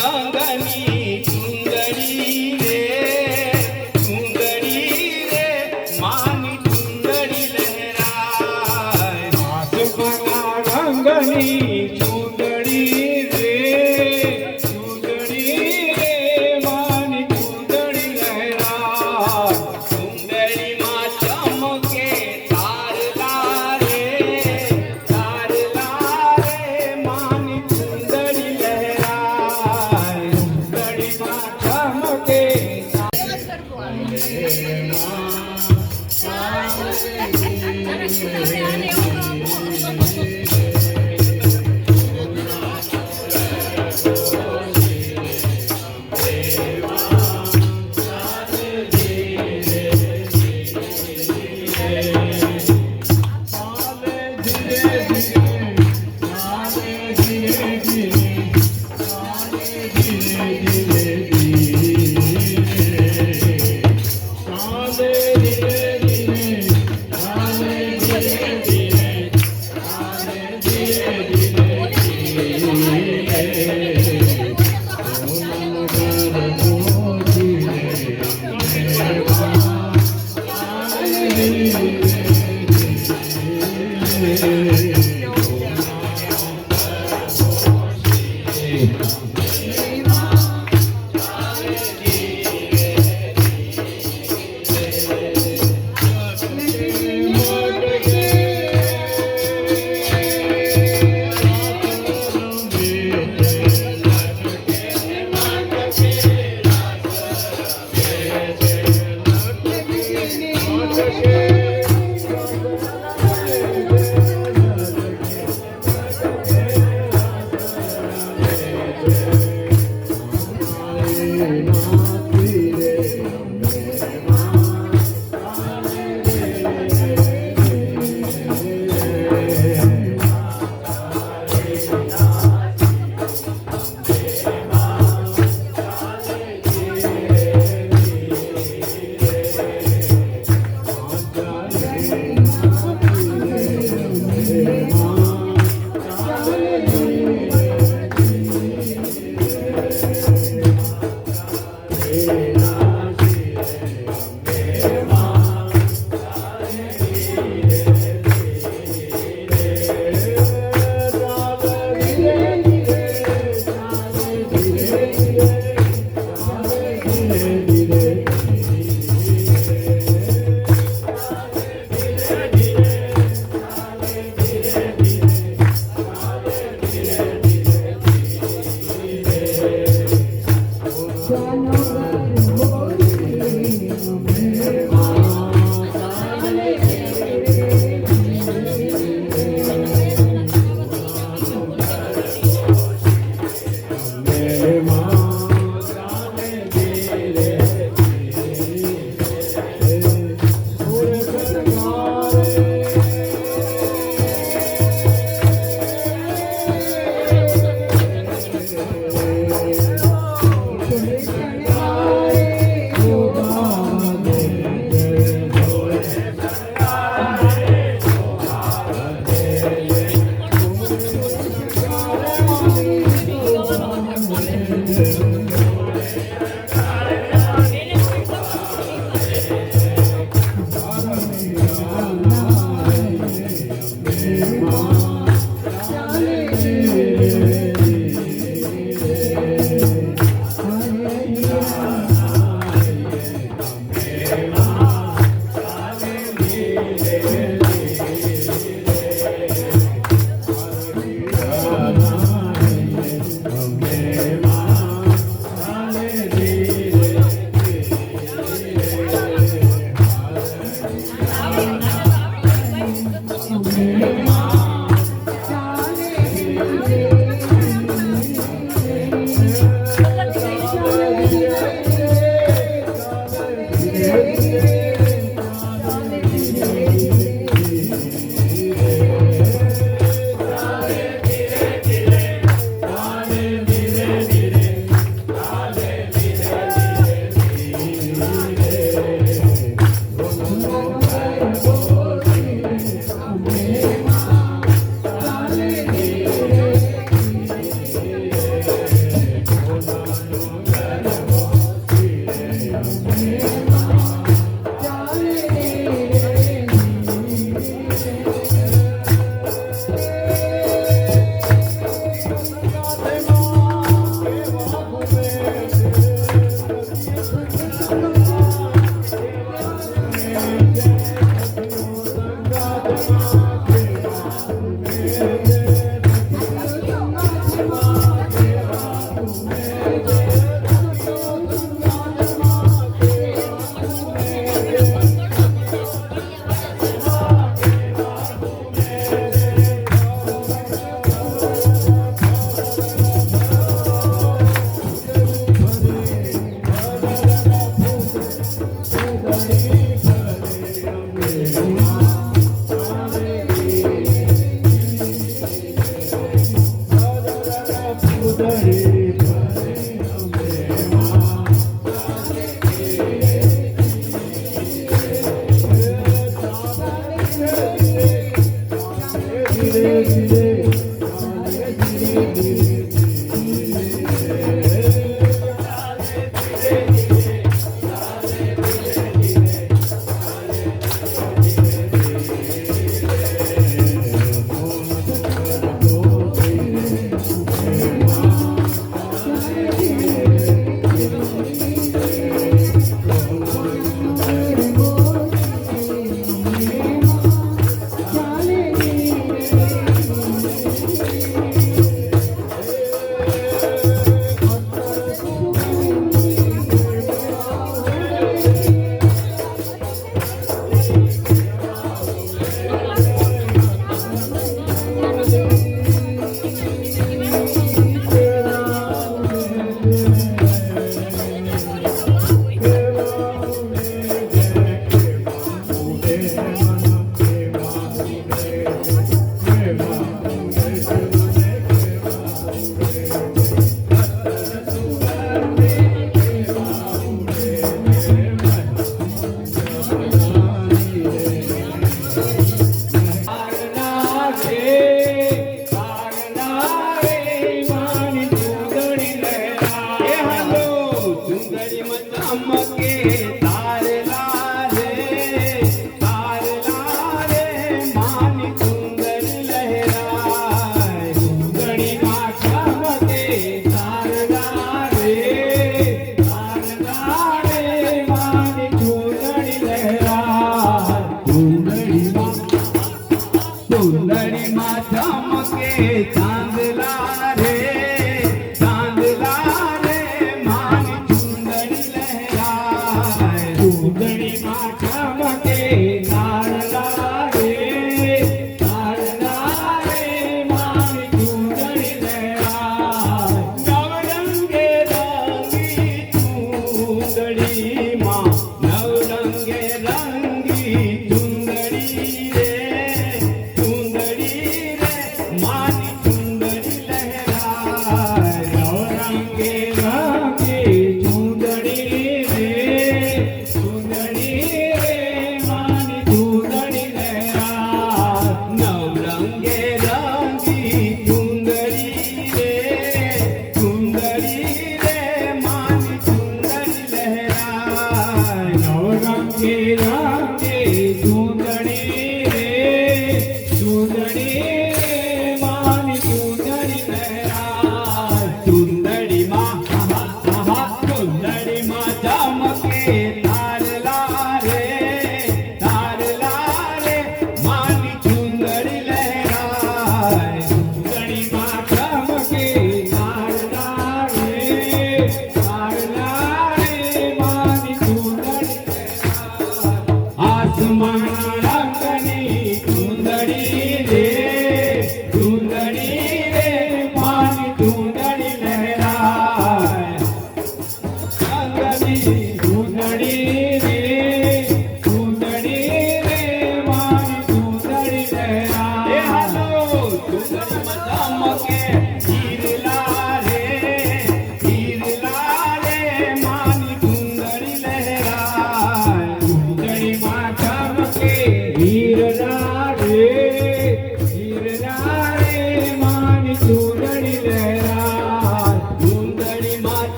રંગની ચુંદડી રે માની ચુંદડી લહેરાય આસમાના રંગની ચુંદડી રે માની ચુંદડી લહેરાય ચુંદડીમાં ચમકે તારલા રે માની ચુંદડી લહેરાય ચુંદડીમાં ચમકે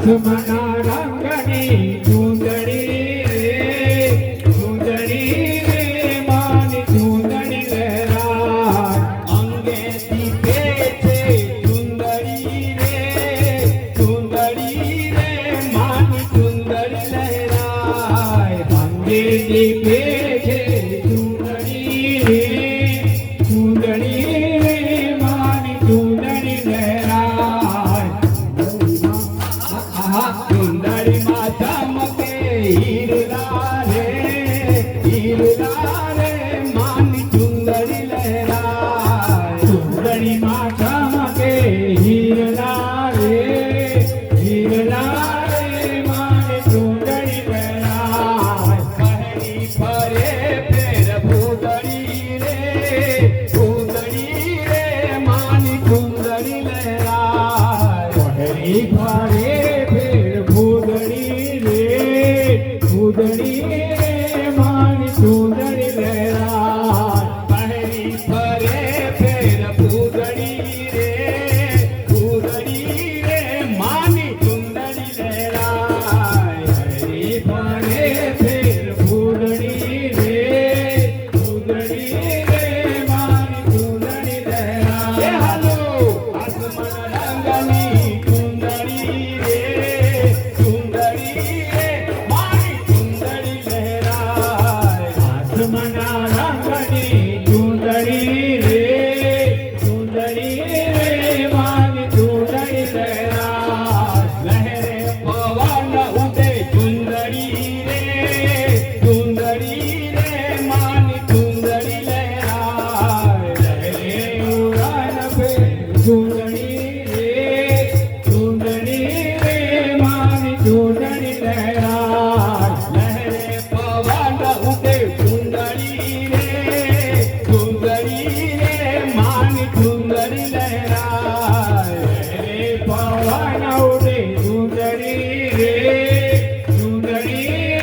આસમાના રંગની ચૂંદડી રે માની ચૂંદડી લહેરાય અંગેથી પેચે ચુંદડી રે માની ચુંદડી લહેરાય અંગેથી પેચે ચૂંદડી રે માની ચૂંદડી લહેરાય ચુંદડીમાં ચમકે હીરા રે માની ચુંદડી લહેરાય ચૂંદડીમાં ચમકે હીરા રે માની ચૂંદડી લહેરાય પહેરી ફરે ફેર ભૂદડી રે માની ચુંદડી લહેરાય પહેરી ફરે ફેર ફૂદડી રે માની ચૂંદડી લહેરાય પહેરી ફરે ફેર ભૂદડી રે માની ચુંદડી લહેરાય પહેરી ફરે ફેર ફૂદડી રે માની ચૂંદડી એ લહેરાય હાલો આસમાન રંગની ચુંદડી રે માની ચુંદડી લહેરાય આસમાના રંગની ચૂંદડી રે માની ચૂંદડી લહેરાય લહેરે પવન ઉડે ચુંદડી રે માની ચુંદડી લહેરાય લહેરે ઉડાન ફેર ચૂંદડી રે માની ચૂંદડી લહેરાય લહેરે પવન ઉડે ચુંદડી રે માની ચુંદડી લહેરાય લહેરે પવન ઉડે ચૂંદડી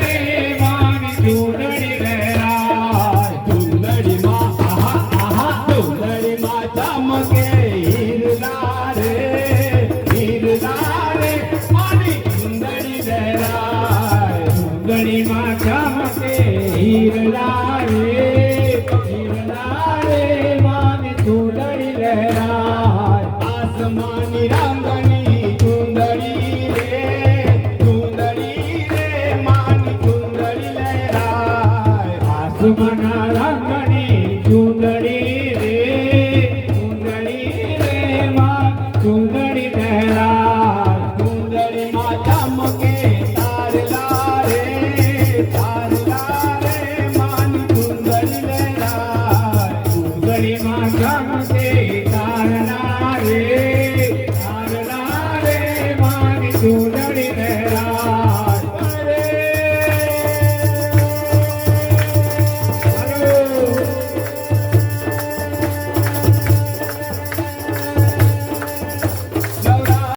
રે માની ચૂંદડી લહેરાય ચુંદડીમાં ચુંદડીમાં ચમકે હીરા રે માની ચુંદડી લહેરાય ચૂંદડીમાં ચમકે હીરા રે માની ચૂંદડી લહેરાય આસમાની રંગની ચુંદડી રે માની ચુંદડી લહેરાય આસમાન